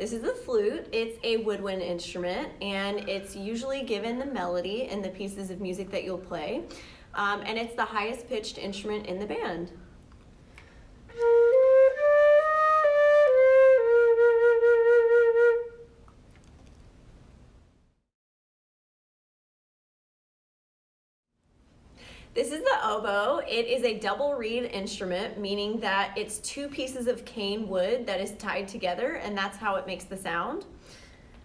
This is the flute. It's a woodwind instrument, and it's usually given the melody in the pieces of music that you'll play, and it's the highest pitched instrument in the band. This is the oboe. It is a double reed instrument, meaning that it's two pieces of cane wood that is tied together, and that's how it makes the sound.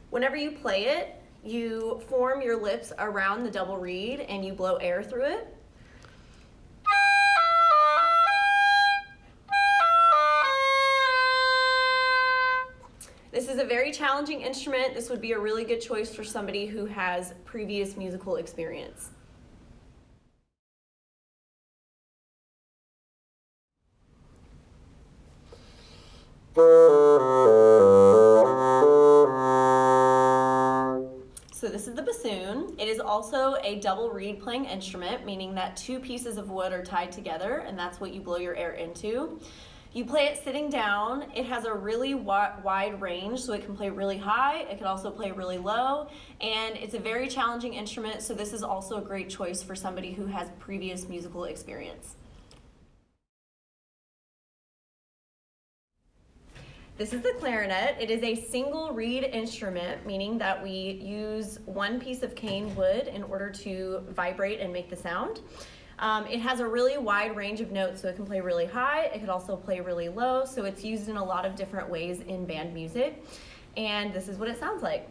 Whenever you play it, you form your lips around the double reed and you blow air through it. This is a very challenging instrument. This would be a really good choice for somebody who has previous musical experience. So this is the bassoon. It is also a double reed playing instrument, meaning that two pieces of wood are tied together, and that's what you blow your air into. You play it sitting down. It has a really wide range, so it can play really high, it can also play really low, and it's a very challenging instrument, so this is also a great choice for somebody who has previous musical experience. This is the clarinet. It is a single reed instrument, meaning that we use one piece of cane wood in order to vibrate and make the sound. It has a really wide range of notes, so it can play really high, it can also play really low, so it's used in a lot of different ways in band music. And this is what it sounds like.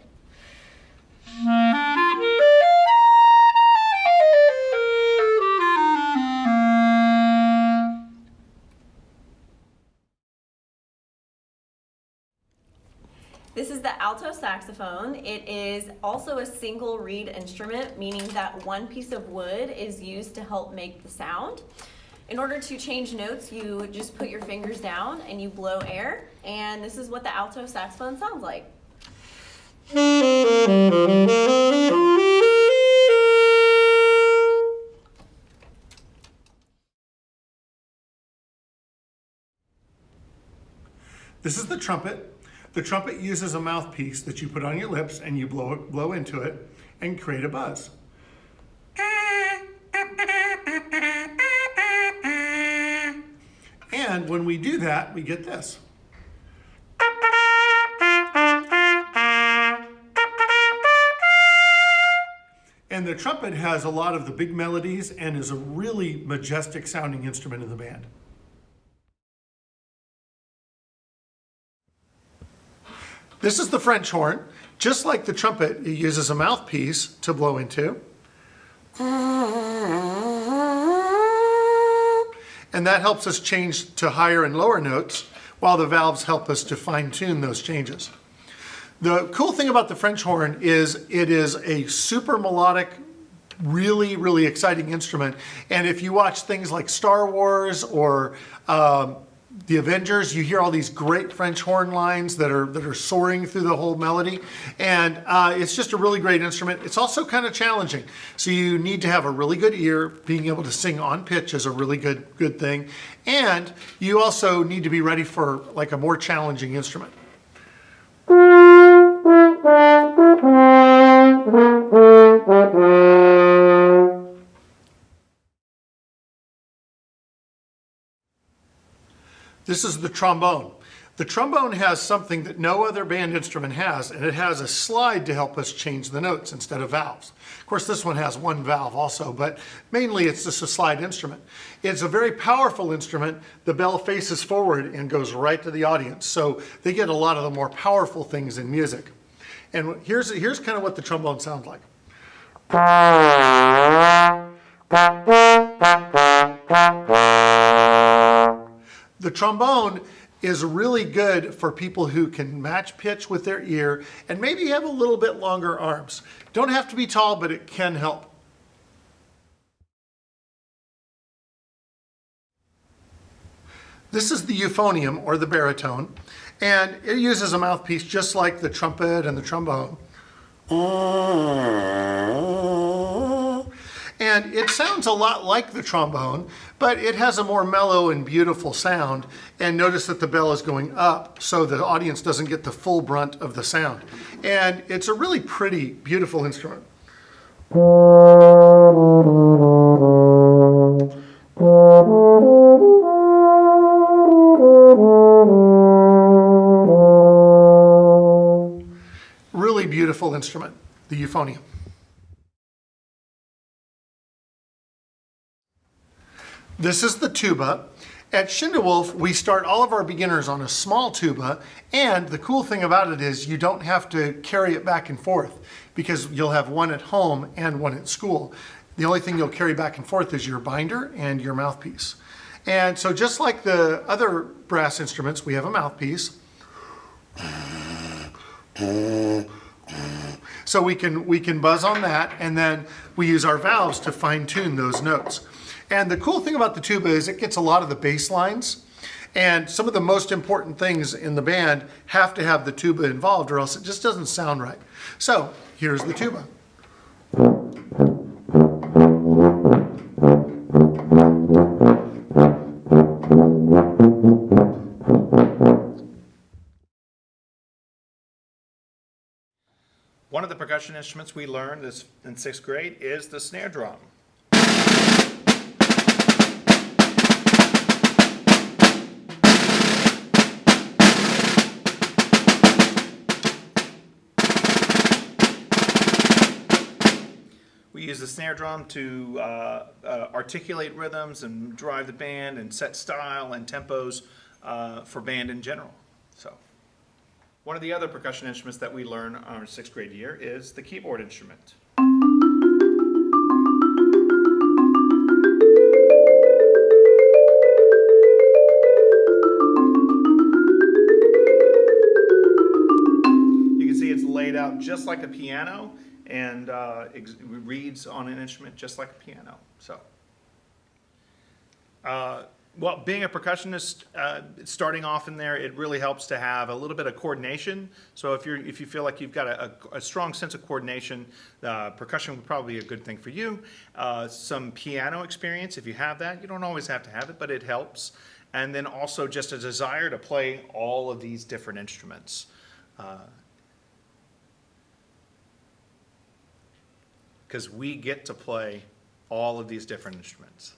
This is the alto saxophone. It is also a single reed instrument, meaning that one piece of wood is used to help make the sound. In order to change notes, you just put your fingers down and you blow air, and this is what the alto saxophone sounds like. This is the trumpet. The trumpet uses a mouthpiece that you put on your lips and you blow into it and create a buzz. And when we do that, we get this. And the trumpet has a lot of the big melodies and is a really majestic sounding instrument in the band. This is the French horn. Just like the trumpet, it uses a mouthpiece to blow into. And that helps us change to higher and lower notes, while the valves help us to fine-tune those changes. The cool thing about the French horn is it is a super melodic, really, really exciting instrument. And if you watch things like Star Wars or The Avengers, you hear all these great French horn lines that are soaring through the whole melody, and it's just a really great instrument. It's also kind of challenging, so you need to have a really good ear. Being able to sing on pitch is a really good thing, and you also need to be ready for like a more challenging instrument. This is the trombone. The trombone has something that no other band instrument has, and it has a slide to help us change the notes instead of valves. Of course, this one has one valve also, but mainly it's just a slide instrument. It's a very powerful instrument. The bell faces forward and goes right to the audience, so they get a lot of the more powerful things in music. And here's kind of what the trombone sounds like. The trombone is really good for people who can match pitch with their ear and maybe have a little bit longer arms. Don't have to be tall, but it can help. This is the euphonium, or the baritone, and it uses a mouthpiece just like the trumpet and the trombone. And it sounds a lot like the trombone, but it has a more mellow and beautiful sound. And notice that the bell is going up so the audience doesn't get the full brunt of the sound. And it's a really pretty, beautiful instrument. Really beautiful instrument, the euphonium. This is the tuba. At Schindewolf, we start all of our beginners on a small tuba, and the cool thing about it is you don't have to carry it back and forth because you'll have one at home and one at school. The only thing you'll carry back and forth is your binder and your mouthpiece. And so just like the other brass instruments, we have a mouthpiece. So we can buzz on that, and then we use our valves to fine tune those notes. And the cool thing about the tuba is it gets a lot of the bass lines, and some of the most important things in the band have to have the tuba involved or else it just doesn't sound right. So here's the tuba. One of the percussion instruments we learned in 6th grade is the snare drum. We use the snare drum to articulate rhythms and drive the band and set style and tempos for band in general. So, one of the other percussion instruments that we learn our 6th grade year is the keyboard instrument. You can see it's laid out just like a piano, and reads on an instrument just like a piano. So, well, being a percussionist, starting off in there, it really helps to have a little bit of coordination. So if you feel like you've got a strong sense of coordination, percussion would probably be a good thing for you. Some piano experience, if you have that. You don't always have to have it, but it helps. And then also just a desire to play all of these different instruments. Because we get to play all of these different instruments.